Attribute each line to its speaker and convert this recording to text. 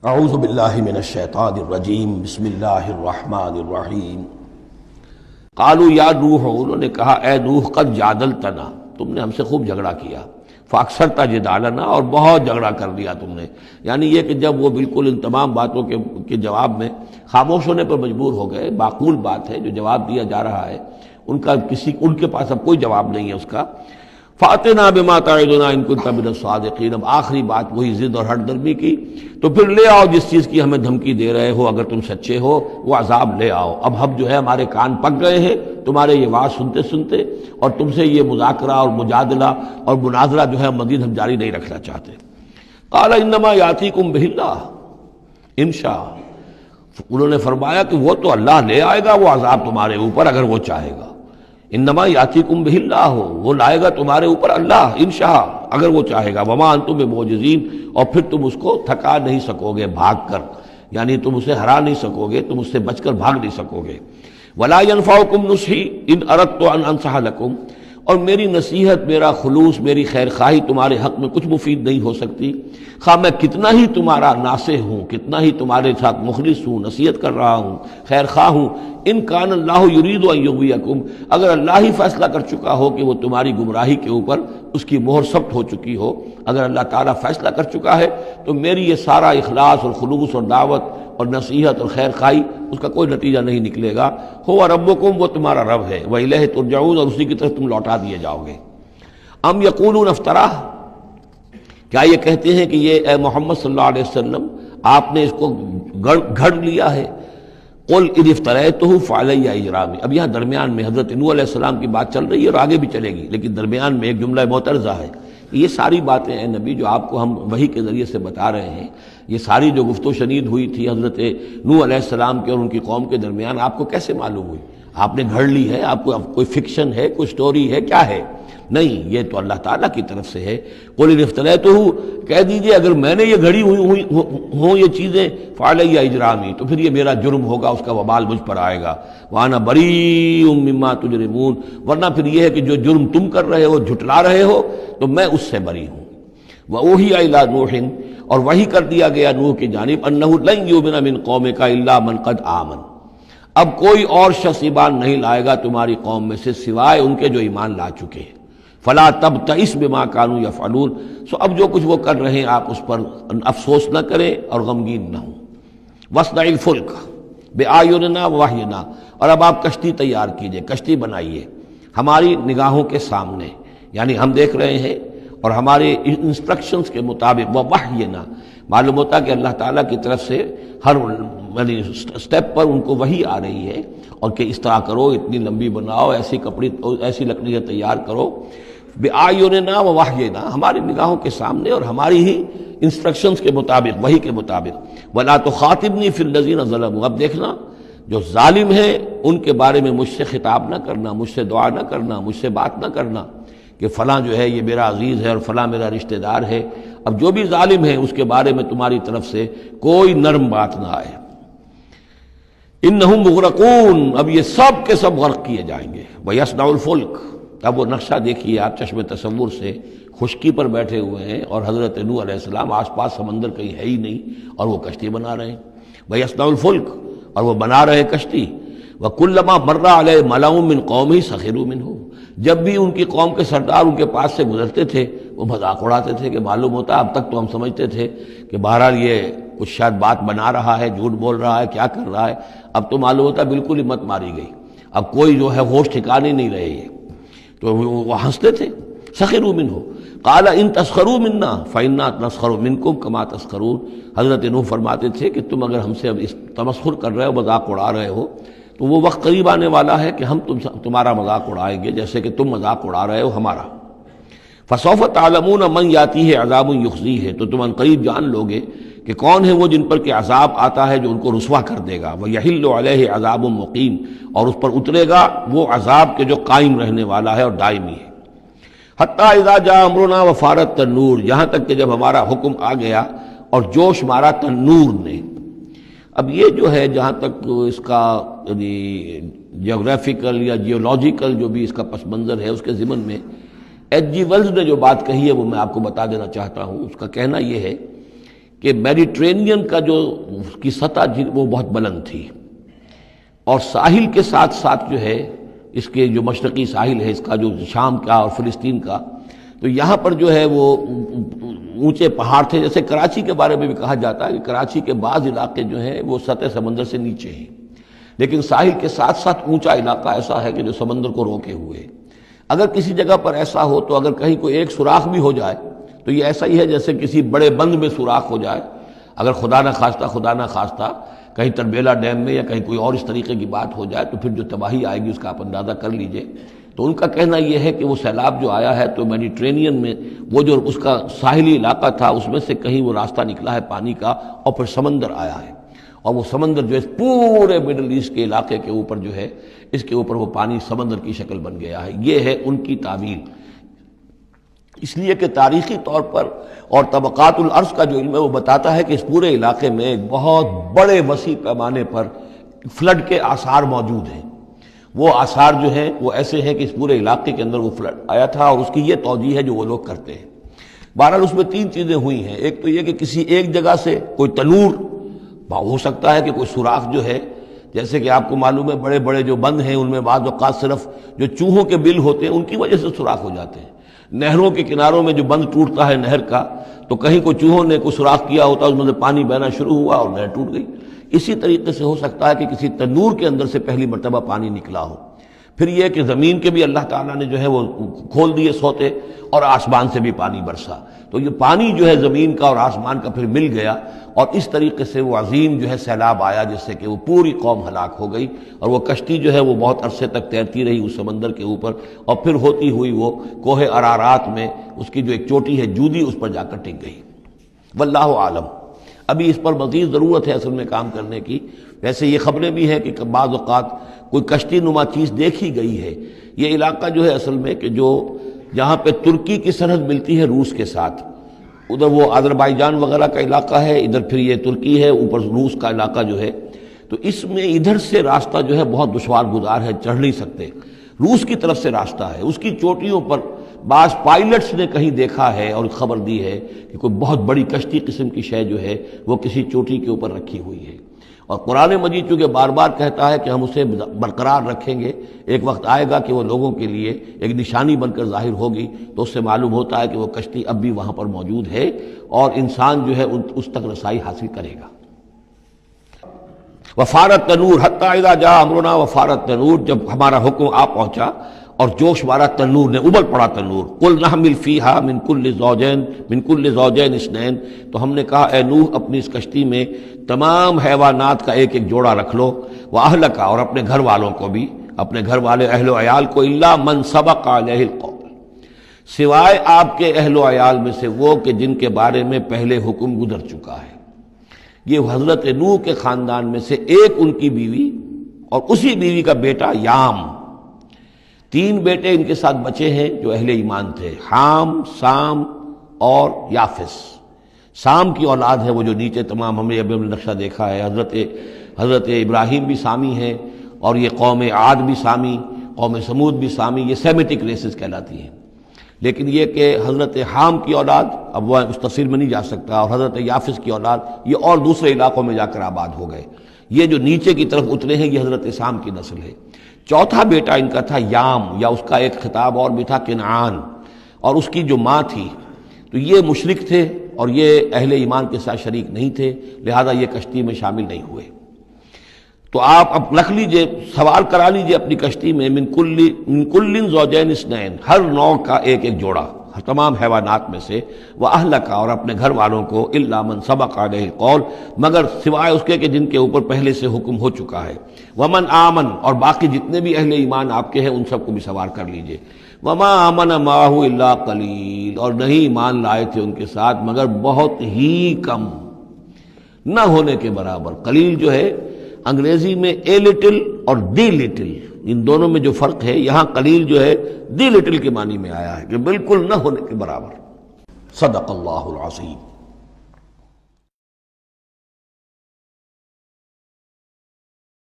Speaker 1: اعوذ باللہ من الشیطان الرجیم بسم اللہ الرحمن الرحیم قالوا یا نوح، انہوں نے کہا اے نوح قد جادلتنا، تم نے ہم سے خوب جھگڑا کیا، فاکثرت جدالنا، اور بہت جھگڑا کر دیا تم نے، یعنی یہ کہ جب وہ بالکل ان تمام باتوں کے جواب میں خاموش ہونے پر مجبور ہو گئے، معقول بات ہے جو جواب دیا جا رہا ہے ان کے پاس اب کوئی جواب نہیں ہے اس کا، فاتنا بما تعدنا ان کنت من الصادقین، اب آخری بات وہی ضد اور ہٹ درمی کی، تو پھر لے آؤ جس چیز کی ہمیں دھمکی دے رہے ہو، اگر تم سچے ہو وہ عذاب لے آؤ۔ اب ہم جو ہے ہمارے کان پک گئے ہیں تمہارے یہ بات سنتے سنتے، اور تم سے یہ مذاکرہ اور مجادلہ اور مناظرہ جو ہے مزید ہم جاری نہیں رکھنا چاہتے۔ قال انما یاتیکم بہ اللہ ان شاء، انہوں نے فرمایا کہ وہ تو اللہ لے آئے گا وہ عذاب تمہارے اوپر اگر وہ چاہے گا، انما یاتیکم بہ اللہ، وہ لائے گا تمہارے اوپر اللہ انشاء اگر وہ چاہے گا، وما انتم بمعجزین، اور پھر تم اس کو تھکا نہیں سکو گے بھاگ کر، یعنی تم اسے ہرا نہیں سکو گے، تم اس سے بچ کر بھاگ نہیں سکو گے۔ ولا ينفعکم نصحی ان اردت ان انصح لکم، اور میری نصیحت، میرا خلوص، میری خیر خواہی تمہارے حق میں کچھ مفید نہیں ہو سکتی، خواہ میں کتنا ہی تمہارا ناصح ہوں، کتنا ہی تمہارے ساتھ مخلص ہوں، نصیحت کر رہا ہوں، خیر خواہ ہوں۔ ان کان اللہ یرید ان یغویکم، اگر اللہ ہی فیصلہ کر چکا ہو کہ وہ تمہاری گمراہی کے اوپر اس کی مہر ثبت ہو چکی ہو، اگر اللہ تعالیٰ فیصلہ کر چکا ہے تو میری یہ سارا اخلاص اور خلوص اور دعوت اور نصیحت اور خیر خواہی اس کا کوئی نتیجہ نہیں نکلے گا۔ ہو ربکم، وہ تمہارا رب ہے، وإلیہ ترجعون، اور اسی کی طرف تم لوٹا دیے جاؤ گے۔ ام یقولون افتراہ، کیا یہ کہتے ہیں کہ یہ اے محمد صلی اللہ علیہ وسلم آپ نے اس کو گھڑ لیا ہے؟ قل ان افتریتہ فعلی اجرامی، اب یہاں درمیان میں حضرت نوح علیہ السلام کی بات چل رہی ہے اور آگے بھی چلے گی، لیکن درمیان میں ایک جملہ معترضہ ہے۔ یہ ساری باتیں ہیں نبی جو آپ کو ہم وحی کے ذریعے سے بتا رہے ہیں، یہ ساری جو گفت و شنید ہوئی تھی حضرت نوح علیہ السلام کے اور ان کی قوم کے درمیان، آپ کو کیسے معلوم ہوئی؟ آپ نے گھڑ لی ہے؟ آپ کو اب کوئی فکشن ہے، کوئی سٹوری ہے، کیا ہے؟ نہیں، یہ تو اللہ تعالیٰ کی طرف سے ہے۔ قل ان افتریتہ، کہہ دیجئے اگر میں نے یہ گھڑی ہوئی ہوں یہ چیزیں، فعلی اجرامی، تو پھر یہ میرا جرم ہوگا، اس کا وبال مجھ پر آئے گا، وانا بریء مما تجرمون، ورنہ پھر یہ ہے کہ جو جرم تم کر رہے ہو، جھٹلا رہے ہو، تو میں اس سے بری ہوں۔ وأوحی الی نوح، اور وحی کر دیا گیا نوح کی جانب، انہ لن یؤمن من قومک الا من قد آمن، اب کوئی اور شخص ایمان نہیں لائے گا تمہاری قوم میں سے سوائے ان کے جو ایمان لا چکے ہیں۔ فلا تبتئس بما كانوا يفعلون، سو اب جو کچھ وہ کر رہے ہیں آپ اس پر افسوس نہ کریں اور غمگین نہ ہوں۔ واصنع الفلک بأعیننا ووحینا، اور اب آپ کشتی تیار کیجئے، کشتی بنائیے ہماری نگاہوں کے سامنے، یعنی ہم دیکھ رہے ہیں اور ہمارے انسٹرکشنز کے مطابق، ووحینا معلوم ہوتا ہے کہ اللہ تعالیٰ کی طرف سے ہر یعنی سٹیپ پر ان کو وحی آ رہی ہے، اور کہ اس طرح کرو، اتنی لمبی بناؤ، ایسی لکڑیاں تیار کرو، بِأَعْيُنِنَا وَوَحْيِنَا، ہماری نگاہوں کے سامنے اور ہماری ہی انسٹرکشنز کے مطابق، وحی کے مطابق۔ وَلَا تُخَاطِبْنِي فِي الَّذِينَ ظَلَمُوا، اب دیکھنا جو ظالم ہیں ان کے بارے میں مجھ سے خطاب نہ کرنا، مجھ سے دعا نہ کرنا، مجھ سے بات نہ کرنا کہ فلاں جو ہے یہ میرا عزیز ہے اور فلاں میرا رشتہ دار ہے۔ اب جو بھی ظالم ہے اس کے بارے میں تمہاری طرف سے کوئی نرم بات نہ آئے۔ انہم مغرقون، اب یہ سب کے سب غرق کیے جائیں گے۔ وَيَصْنَعُ الْفُلْكَ، اب وہ نقشہ دیکھیے آپ چشم تصور سے، خشکی پر بیٹھے ہوئے ہیں اور حضرت نوح علیہ السلام آس پاس سمندر کہیں ہے ہی نہیں اور وہ کشتی بنا رہے ہیں۔ وَيَصْنَعُ الْفُلْكَ، اور وہ بنا رہے کشتی۔ وَكُلَّمَا مَرَّ عَلَيْهِ مَلَأٌ مِّن قَوْمِهِ سَخِرُوا مِنْهُ، جب بھی ان کی قوم کے سردار ان کے پاس سے گزرتے تھے وہ مذاق اڑاتے تھے کہ معلوم ہوتا اب تک تو ہم سمجھتے تھے کہ بہرحال یہ کچھ شاید بات بنا رہا ہے، جھوٹ بول رہا ہے، کیا کر رہا ہے، اب تو معلوم ہوتا بالکل ہی مت ماری گئی، اب کوئی جو ہے ہوش ٹھکانے نہیں رہے یہ، تو وہ ہنستے تھے۔ سخروا منہ قال ان تسخروا منا فانا نسخر منکم کما تسخرون، حضرت نوح فرماتے تھے کہ تم اگر ہم سے اب اس تمسخر کر رہے ہو، مذاق اڑا رہے ہو، تو وہ وقت قریب آنے والا ہے کہ ہم تمہارا مذاق اڑائیں گے جیسے کہ تم مذاق اڑا رہے ہو ہمارا۔ فسوف تعلمون من یاتیہ عذاب یخزیہ، تو تم ان قریب جان لوگے کہ کون ہے وہ جن پر کہ عذاب آتا ہے جو ان کو رسوا کر دے گا۔ ویحل علیہ عذاب مقیم، اور اس پر اترے گا وہ عذاب کے جو قائم رہنے والا ہے اور دائمی ہے۔ حتیٰ اذا جاء امرنا وفارت تنور، یہاں تک کہ جب ہمارا حکم آ گیا اور جوش مارا تنور نے۔ اب یہ جو ہے جہاں تک اس کا یعنی جیوگرافیکل یا جیولوجیکل جو بھی اس کا پس منظر ہے، اس کے ضمن میں ایچ جی ویلز نے جو بات کہی ہے وہ میں آپ کو بتا دینا چاہتا ہوں۔ اس کا کہنا یہ ہے کہ میڈیٹرینین کا جو کی سطح وہ بہت بلند تھی، اور ساحل کے ساتھ ساتھ جو ہے اس کے جو مشرقی ساحل ہے اس کا، جو شام کا اور فلسطین کا، تو یہاں پر جو ہے وہ اونچے پہاڑ تھے. جیسے کراچی کے بارے میں بھی کہا جاتا ہے کہ کراچی کے بعض علاقے جو ہیں وہ سطح سمندر سے نیچے ہیں، لیکن ساحل کے ساتھ ساتھ اونچا علاقہ ایسا ہے کہ جو سمندر کو روکے ہوئے. اگر کسی جگہ پر ایسا ہو تو اگر کہیں کوئی ایک سوراخ بھی ہو جائے تو یہ ایسا ہی ہے جیسے کسی بڑے بند میں سوراخ ہو جائے. اگر خدا نہ خواستہ کہیں تربیلا ڈیم میں یا کہیں کوئی اور اس طریقے کی بات ہو جائے تو پھر جو تباہی آئے گی اس کا آپ اندازہ کر لیجئے. تو ان کا کہنا یہ ہے کہ وہ سیلاب جو آیا ہے تو میڈیٹرینین میں وہ جو اس کا ساحلی علاقہ تھا اس میں سے کہیں وہ راستہ نکلا ہے پانی کا اور پھر سمندر آیا ہے، اور وہ سمندر جو ہے پورے مڈل ایسٹ کے علاقے کے اوپر جو ہے اس کے اوپر وہ پانی سمندر کی شکل بن گیا ہے. یہ ہے ان کی تعویل. اس لیے کہ تاریخی طور پر اور طبقات الارض کا جو علم ہے وہ بتاتا ہے کہ اس پورے علاقے میں ایک بہت بڑے وسیع پیمانے پر فلڈ کے آثار موجود ہیں. وہ آثار جو ہیں وہ ایسے ہیں کہ اس پورے علاقے کے اندر وہ فلڈ آیا تھا، اور اس کی یہ توجیہ ہے جو وہ لوگ کرتے ہیں. بہرحال اس میں تین چیزیں ہوئی ہیں. ایک تو یہ کہ کسی ایک جگہ سے کوئی تنور ہو سکتا ہے کہ کوئی سوراخ جو ہے، جیسے کہ آپ کو معلوم ہے بڑے بڑے جو بند ہیں ان میں بعض اوقات صرف جو چوہوں کے بل ہوتے ہیں ان کی وجہ سے سوراخ ہو جاتے ہیں. نہروں کے کناروں میں جو بند ٹوٹتا ہے نہر کا، تو کہیں کوئی چوہوں نے کوئی سوراخ کیا ہوتا اس میں سے پانی بہنا شروع ہوا اور نہر ٹوٹ گئی. اسی طریقے سے ہو سکتا ہے کہ کسی تنور کے اندر سے پہلی مرتبہ پانی نکلا ہو. پھر یہ کہ زمین کے بھی اللہ تعالیٰ نے جو ہے وہ کھول دیے سوتے، اور آسمان سے بھی پانی برسا. تو یہ پانی جو ہے زمین کا اور آسمان کا پھر مل گیا، اور اس طریقے سے وہ عظیم جو ہے سیلاب آیا جس سے کہ وہ پوری قوم ہلاک ہو گئی، اور وہ کشتی جو ہے وہ بہت عرصے تک تیرتی رہی اس سمندر کے اوپر، اور پھر ہوتی ہوئی وہ کوہ ارارات میں اس کی جو ایک چوٹی ہے جودی اس پر جا کر ٹک گئی. واللہ عالم. ابھی اس پر مزید ضرورت ہے اصل میں کام کرنے کی. ویسے یہ خبریں بھی ہیں کہ بعض اوقات کوئی کشتی نما چیز دیکھی گئی ہے. یہ علاقہ جو ہے اصل میں کہ جو جہاں پہ ترکی کی سرحد ملتی ہے روس کے ساتھ، ادھر وہ آذربائیجان وغیرہ کا علاقہ ہے، ادھر پھر یہ ترکی ہے، اوپر روس کا علاقہ جو ہے، تو اس میں ادھر سے راستہ جو ہے بہت دشوار گزار ہے، چڑھ نہیں سکتے. روس کی طرف سے راستہ ہے. اس کی چوٹیوں پر بعض پائلٹس نے کہیں دیکھا ہے اور خبر دی ہے کہ کوئی بہت بڑی کشتی قسم کی شے جو ہے وہ کسی چوٹی کے اوپر رکھی ہوئی ہے. اور قرآن مجید چونکہ بار بار کہتا ہے کہ ہم اسے برقرار رکھیں گے، ایک وقت آئے گا کہ وہ لوگوں کے لیے ایک نشانی بن کر ظاہر ہوگی، تو اس سے معلوم ہوتا ہے کہ وہ کشتی اب بھی وہاں پر موجود ہے اور انسان جو ہے اس تک رسائی حاصل کرے گا. وفارت تنور حتی اذا جاء امرنا وفارت تنور، جب ہمارا حکم آ پہنچا اور جوش مارا تنور نے، ابل پڑا تنور. قل نحمل فیہا من کل زوجین اثنین، تو ہم نے کہا اے نوح اپنی اس کشتی میں تمام حیوانات کا ایک ایک جوڑا رکھ لو، واہلک، اور اپنے گھر والوں کو بھی، اپنے گھر والے اہل و عیال کو، الا من سبق علیہ القول، سوائے آپ کے اہل و عیال میں سے وہ کہ جن کے بارے میں پہلے حکم گزر چکا ہے. یہ حضرت نوح کے خاندان میں سے ایک ان کی بیوی اور اسی بیوی کا بیٹا یام، تین بیٹے ان کے ساتھ بچے ہیں جو اہل ایمان تھے، حام، سام اور یافس. سام کی اولاد ہے وہ جو نیچے تمام، ہم نے ابھی نقشہ دیکھا ہے، حضرت ابراہیم بھی سامی ہیں، اور یہ قوم عاد بھی سامی، قوم سمود بھی سامی، یہ سیمیٹک ریسز کہلاتی ہیں. لیکن یہ کہ حضرت حام کی اولاد، اب وہ اس تفصیل میں نہیں جا سکتا، اور حضرت یافس کی اولاد یہ اور دوسرے علاقوں میں جا کر آباد ہو گئے. یہ جو نیچے کی طرف اترے ہیں یہ حضرت سام کی نسل ہے. چوتھا بیٹا ان کا تھا یام، یا اس کا ایک خطاب اور بھی تھا کنعان، اور اس کی جو ماں تھی تو یہ مشرک تھے اور یہ اہل ایمان کے ساتھ شریک نہیں تھے، لہذا یہ کشتی میں شامل نہیں ہوئے. تو آپ اب رکھ لیجئے، سوال کرا لیجئے اپنی کشتی میں من کل زوجین اثنین، ہر نوع کا ایک ایک جوڑا تمام حیوانات میں سے، واہلک، اور اپنے گھر والوں کو، الا من سبق علیہ القول، مگر سوائے اس کے کہ جن کے اوپر پہلے سے حکم ہو چکا ہے. ومن آمن، اور باقی جتنے بھی اہل ایمان آپ کے ہیں ان سب کو بھی سوار کر لیجئے. وما آمن معہ الا قلیل، اور نہیں ایمان لائے تھے ان کے ساتھ مگر بہت ہی کم، نہ ہونے کے برابر. قلیل جو ہے انگریزی میں اے لٹل اور دی لٹل، ان دونوں میں جو فرق ہے، یہاں قلیل جو ہے دی لٹل کے معنی میں آیا ہے کہ بالکل نہ ہونے کے برابر. صدق اللہ العظیم.